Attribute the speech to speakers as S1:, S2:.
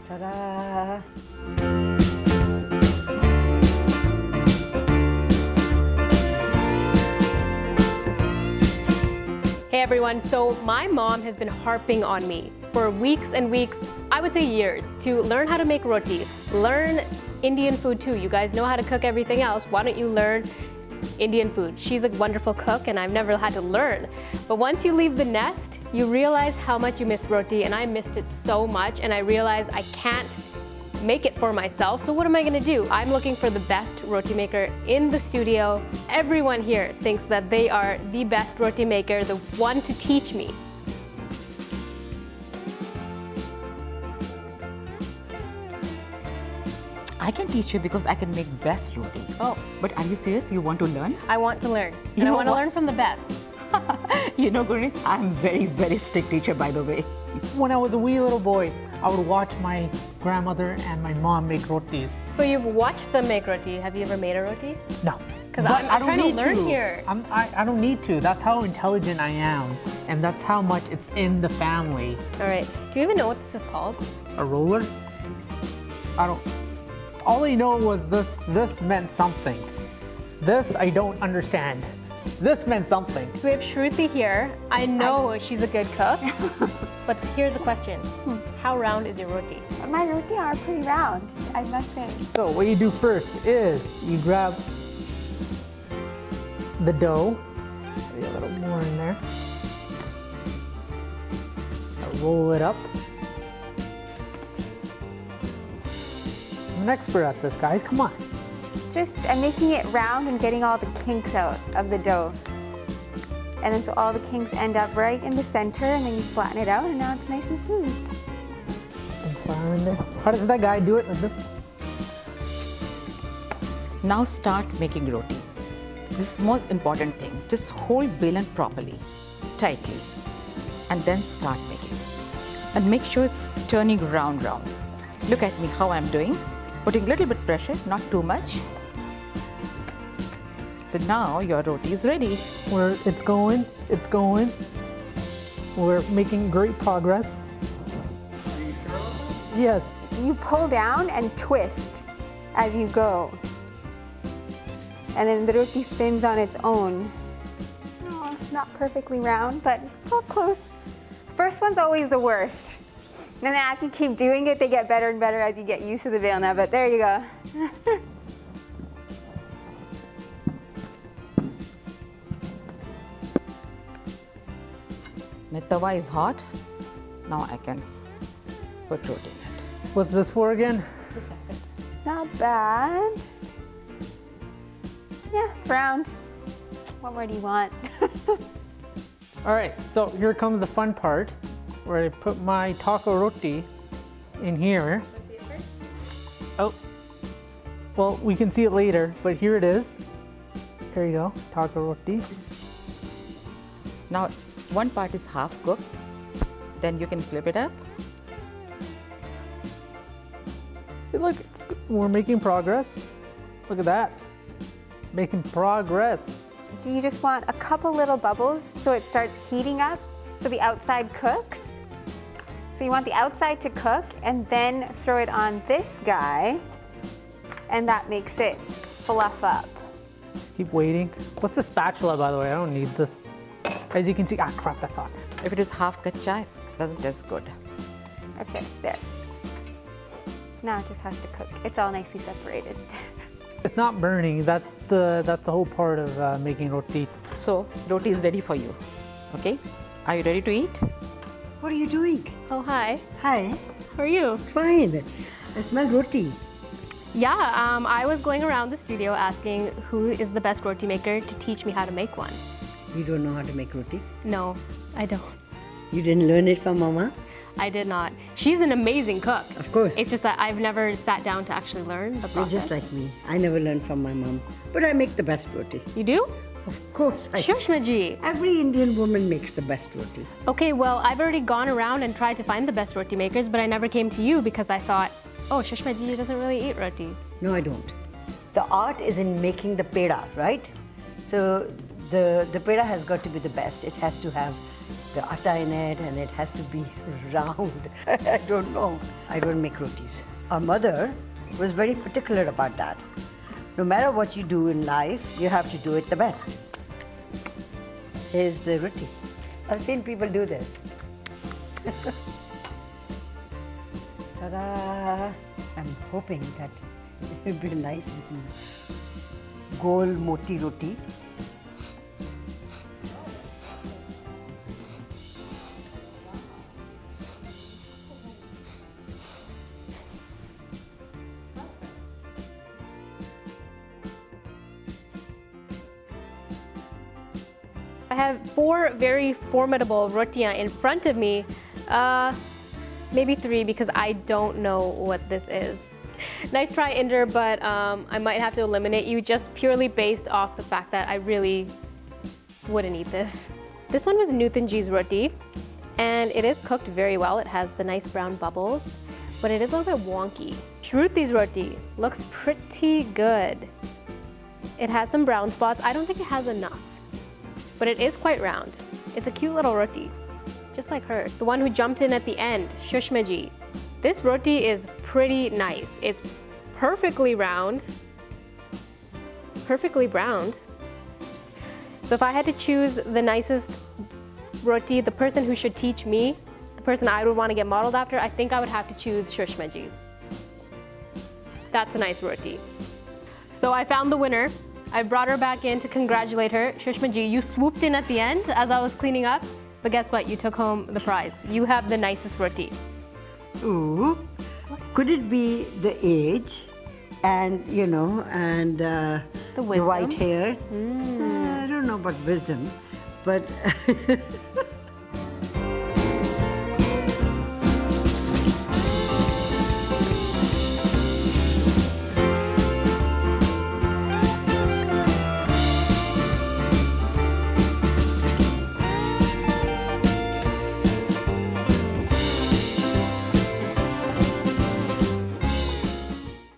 S1: Ta-da!
S2: Hey everyone, so my mom has been harping on me for weeks and weeks, I would say years, to learn how to make roti, learn Indian food too. You guys know how to cook everything else, why don't you learn Indian food? She's a wonderful cook and I've never had to learn. But once you leave the nest, you realize how much you miss roti, and I missed it so much, and I realized I can't make it for myself, so what am I gonna do? I'm looking for the best roti maker in the studio. Everyone here thinks that they are the best roti maker, the one to teach me.
S3: I can teach you because I can make best roti.
S2: Oh.
S3: But are you serious? You want to learn?
S2: I want to learn,
S3: You
S2: and I
S3: know
S2: want to
S3: what?
S2: learn from the best.
S3: You know, Gurneet, I'm very strict teacher, by the way.
S4: When I was a wee little boy, I would watch my grandmother and my mom make rotis.
S2: So you've watched them make roti. Have you ever made a roti?
S4: No.
S2: 'Cause
S4: But
S2: I'm
S4: I don't
S2: trying to
S4: need
S2: learn here.
S4: I don't need to. That's how intelligent I am. And that's how much it's in the family.
S2: All right. Do you even know what this is called?
S4: A roller? I don't. All I know was this meant something. This I don't understand. This meant something.
S2: So we have Shruti here. I know she's a good cook, but here's a question. How round is your roti?
S5: My roti are pretty round, I must say.
S4: So what you do first is you grab the dough, maybe a little more in there, roll it up. I'm an expert at this, guys, come on.
S5: It's just, I'm making it round and getting all the kinks out of the dough. And then so all the kinks end up right in the center, and then you flatten it out, and now it's nice and smooth.
S4: Some flour in there. How does that guy do it? Like this?
S3: Now start making roti. This is the most important thing. Just hold balan properly, tightly, and then start making. And make sure it's turning round. Look at me how I'm doing. Putting a little bit pressure, not too much. So now your roti is ready.
S4: Where it's going. We're making great progress. Are you sure? Yes.
S5: You pull down and twist as you go. And then the roti spins on its own. Oh, not perfectly round, but oh, close. First one's always the worst. And then as you keep doing it, they get better and better as you get used to the bail now, but there you go.
S3: The tawa is hot. Now I can put roti in it.
S4: What's this for again?
S5: It's not bad. Yeah, it's round. What more do you want?
S4: All right, so here comes the fun part where I put my taco roti in here. Oh, well, we can see it later, but here it is. There you go, taco roti.
S3: Now, one part is half cooked. Then you can flip it up.
S4: Hey, look, we're making progress. Look at that, making progress.
S5: Do you just want a couple little bubbles so it starts heating up so the outside cooks? So you want the outside to cook and then throw it on this guy, and that makes it fluff up.
S4: Keep waiting. What's the spatula, by the way? I don't need this. As you can see, ah crap, that's hot.
S3: If it is half kacha, it doesn't taste good.
S5: Okay, there. Now it just has to cook. It's all nicely separated.
S4: It's not burning. That's the whole part of making roti.
S3: So, roti is ready for you. Okay? Are you ready to eat?
S1: What are you doing?
S2: Oh, hi.
S1: Hi.
S2: How are you?
S1: Fine. I smell roti.
S2: Yeah, I was going around the studio asking who is the best roti maker to teach me how to make one.
S1: You don't know how to make roti?
S2: No, I don't.
S1: You didn't learn it from Mama?
S2: I did not. She's an amazing cook.
S1: Of course.
S2: It's just that I've never sat down to actually learn the
S1: You're
S2: process.
S1: just like me. I never learned from my mom. But I make the best roti.
S2: You do?
S1: Of course I
S2: Shushma ji.
S1: Every Indian woman makes the best roti.
S2: Okay, well, I've already gone around and tried to find the best roti makers, but I never came to you because I thought, oh, Shushma ji doesn't really eat roti.
S1: No, I don't. The art is in making the peda, right? So the peda has got to be the best. It has to have the atta in it, and it has to be round. I don't know. I don't make rotis. Our mother was very particular about that. No matter what you do in life, you have to do it the best. Here's the roti. I've seen people do this. Ta-da! I'm hoping that it will be a nice goal moti roti.
S2: I have 4 very formidable rotiyan in front of me. Maybe 3 because I don't know what this is. Nice try, Inder, but I might have to eliminate you just purely based off the fact that I really wouldn't eat this. This one was Nutan ji's roti, and it is cooked very well. It has the nice brown bubbles, but it is a little bit wonky. Shruti's roti looks pretty good. It has some brown spots. I don't think it has enough, but it is quite round. It's a cute little roti, just like her. The one who jumped in at the end, Shushma ji. This roti is pretty nice. It's perfectly round, perfectly browned. So if I had to choose the nicest roti, the person who should teach me, the person I would want to get modeled after, I think I would have to choose Shushma ji. That's a nice roti. So I found the winner. I brought her back in to congratulate her. Shushma ji, you swooped in at the end as I was cleaning up, but guess what? You took home the prize. You have the nicest roti.
S1: Ooh, could it be the age and, you know, and the
S2: wisdom?
S1: white hair? I don't know about wisdom, but